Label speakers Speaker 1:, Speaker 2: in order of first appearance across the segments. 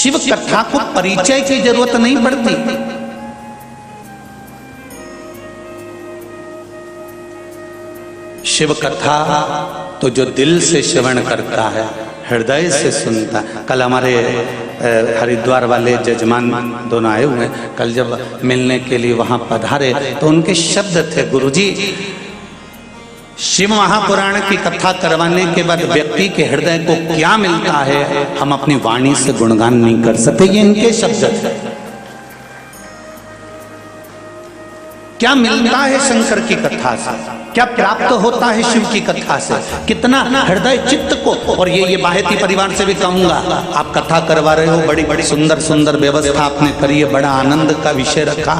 Speaker 1: शिव कथा को परिचय की जरूरत नहीं पड़ती। शिव कथा तो जो दिल से श्रवण करता है, हृदय से सुनता है। कल हमारे हरिद्वार वाले जजमान दोनों आए हुए हैं, कल जब मिलने के लिए वहां पधारे तो उनके शब्द थे, गुरुजी शिव महापुराण की कथा करवाने के बाद व्यक्ति के हृदय को क्या मिलता है हम अपनी वाणी से गुणगान नहीं कर सकते। ये इनके शब्द थे। क्या मिलता है शंकर की कथा से, क्या प्राप्त होता है शिव की कथा से, कितना हृदय चित्त को। और ये बाहेती परिवार से भी कहूंगा, आप कथा करवा रहे हो, बड़ी बड़ी सुंदर सुंदर व्यवस्था आपने करी है, बड़ा आनंद का विषय रखा,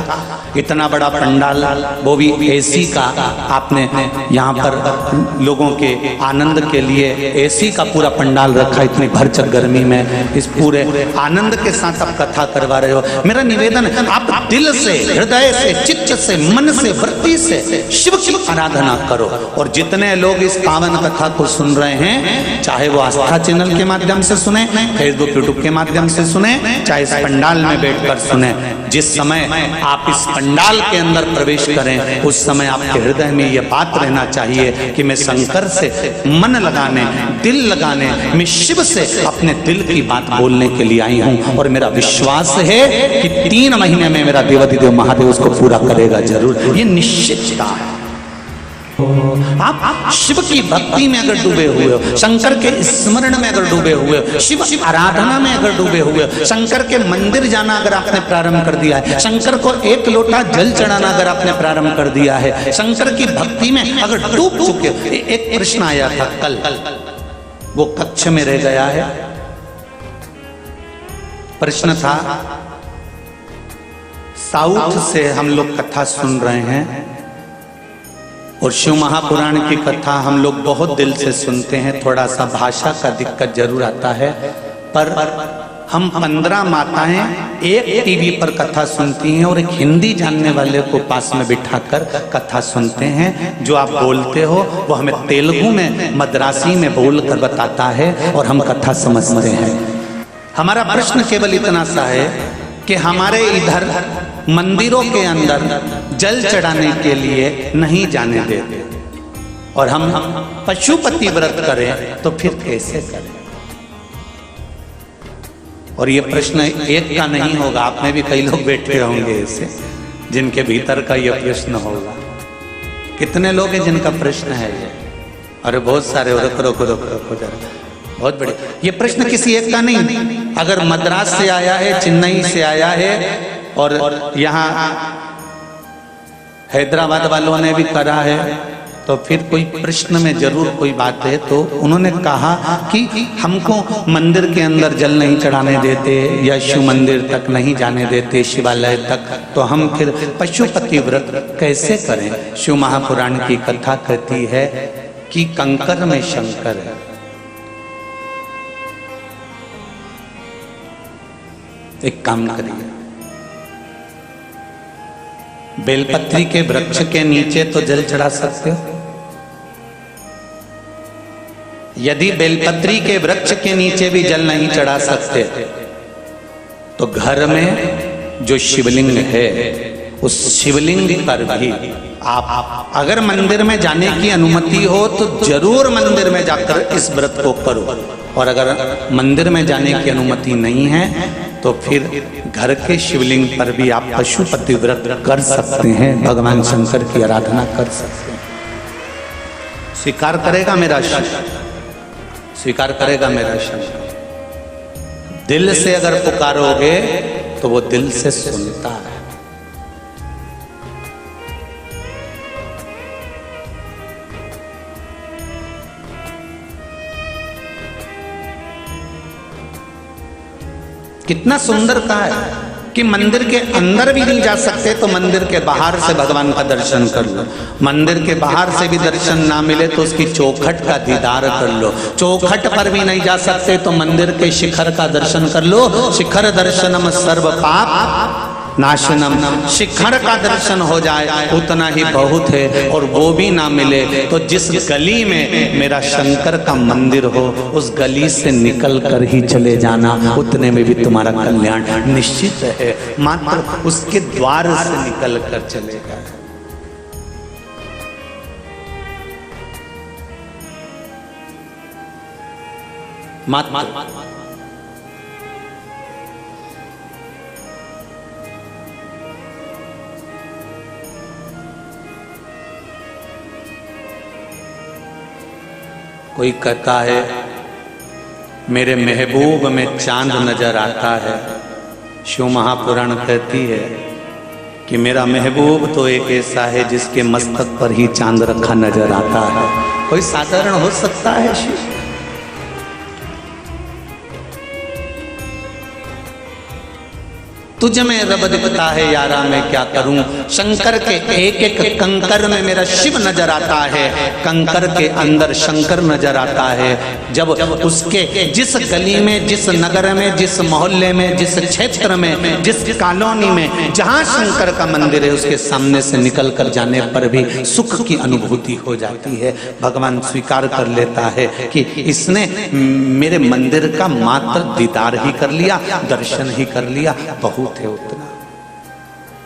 Speaker 1: इतना बड़ा पंडाल, वो भी एसी का आपने यहाँ पर लोगों के आनंद के लिए एसी का पूरा पंडाल रखा, इतनी भरचक गर्मी में इस पूरे आनंद के साथ आप कथा करवा रहे हो। मेरा निवेदन है आप दिल से, हृदय से, चित्त से, मन से, वृत्ति से शिव की आराधना करो। और जितने लोग इस पावन कथा को सुन रहे हैं, चाहे वो आस्था चैनल के माध्यम से सुने, फेसबुक यूट्यूब के माध्यम से सुने, चाहे इस पंडाल में बैठकर सुने, जिस समय आप इस पंडाल के अंदर प्रवेश करें उस समय आपके हृदय में यह बात रहना चाहिए कि मैं शंकर से मन लगाने, दिल लगाने, मैं शिव से अपने दिल की बात बोलने के लिए आई हूं। और मेरा विश्वास है कि 3 महीने में मेरा देवाधिदेव महादेव उसको पूरा करेगा जरूर, ये निश्चितता है। आप शिव की भक्ति में अगर डूबे हुए हो, शंकर के स्मरण में अगर डूबे हुए हो, शिव आराधना में अगर डूबे हुए हो, शंकर के मंदिर जाना अगर आपने प्रारंभ कर दिया है, शंकर को 1 लोटा जल चढ़ाना अगर आपने प्रारंभ कर दिया है, शंकर की भक्ति में अगर डूब चुके हो। एक प्रश्न आया था कल, वो कक्ष में रह गया है। प्रश्न था, साउथ से हम लोग कथा सुन रहे हैं और शिव महापुराण की कथा हम लोग बहुत दिल से सुनते हैं, थोड़ा सा भाषा का दिक्कत जरूर आता है, पर हम 15 माताएं एक टीवी पर कथा सुनती हैं और एक हिंदी जानने वाले को पास में बिठाकर कथा सुनते हैं। जो आप बोलते हो वो हमें तेलुगु में, मद्रासी में बोलकर बताता है और हम कथा समझते हैं। हमारा प्रश्न केवल इतना सा है कि हमारे इधर मंदिरों के अंदर जल चढ़ाने के लिए नहीं जाने देते और हम पशुपति व्रत करें तो फिर कैसे करें। और ये प्रश्न एक का नहीं होगा, आप में भी कई लोग बैठे होंगे ऐसे जिनके भीतर का ये प्रश्न होगा। कितने लोग हैं जिनका प्रश्न है ये? अरे बहुत सारे। रोको जरा, बहुत बड़े। ये प्रश्न किसी एक का नहीं, अगर मद्रास से आया है, चेन्नई से आया है और यहाँ हैदराबाद वालों ने भी करा है, तो फिर कोई प्रश्न में जरूर कोई बात है। तो उन्होंने कहा कि हमको मंदिर के अंदर जल नहीं चढ़ाने देते या शिव मंदिर तक नहीं जाने देते, शिवालय तक, तो हम फिर पशुपति व्रत कैसे करें। शिव महापुराण की कथा कहती है कि कंकर में शंकर है। एक काम करिए, बेलपत्री के वृक्ष के नीचे तो जल चढ़ा सकते हो। यदि बेलपत्री के वृक्ष के नीचे भी जल नहीं चढ़ा सकते तो घर में जो शिवलिंग है उस शिवलिंग पर भी आप अगर मंदिर में जाने की अनुमति हो तो जरूर मंदिर में जाकर इस व्रत को करो। और अगर मंदिर में जाने की अनुमति नहीं है तो फिर घर के शिवलिंग पर भी आप पशुपति व्रत कर सकते हैं, भगवान शंकर की आराधना कर सकते हैं। स्वीकार करेगा मेरा शंकर, स्वीकार करेगा मेरा शंकर। दिल से अगर पुकारोगे तो वो दिल से सुनता है। कितना सुंदर कहा है कि मंदिर के अंदर भी नहीं जा सकते तो मंदिर के बाहर से भगवान का दर्शन कर लो। मंदिर के बाहर से भी दर्शन ना मिले तो उसकी चौखट का दीदार कर लो। चौखट पर भी नहीं जा सकते तो मंदिर के शिखर का दर्शन कर लो। शिखर दर्शनम सर्व पाप नाशनम, शिखर का दर्शन हो जाए उतना ही बहुत है, और वो भी ना मिले तो जिस गली में मेरा शंकर का मंदिर हो उस गली से निकल कर ही चले जाना, उतने में भी तुम्हारा कल्याण निश्चित है। मात्र उसके द्वार से निकल कर चलेगा। मात्र कोई कहता है मेरे महबूब में चांद नजर आता है, शिव महापुराण कहती है कि मेरा महबूब तो एक ऐसा है जिसके मस्तक पर ही चांद रखा नजर आता है। कोई साधारण हो सकता है शिव? तुझ में रब दिखता है यारा मैं क्या करूं, शंकर के एक एक कंकर में मेरा शिव नजर आता है, कंकर के अंदर शंकर नजर आता है। जब उसके जिस गली में, जिस नगर में, जिस मोहल्ले में, जिस क्षेत्र में, जिस कॉलोनी में जहां शंकर का मंदिर है उसके सामने से निकल कर जाने पर भी सुख की अनुभूति हो जाती है। भगवान स्वीकार कर लेता है कि इसने मेरे मंदिर का मात्र दीदार ही कर लिया, दर्शन ही कर लिया, बहुत है उतना।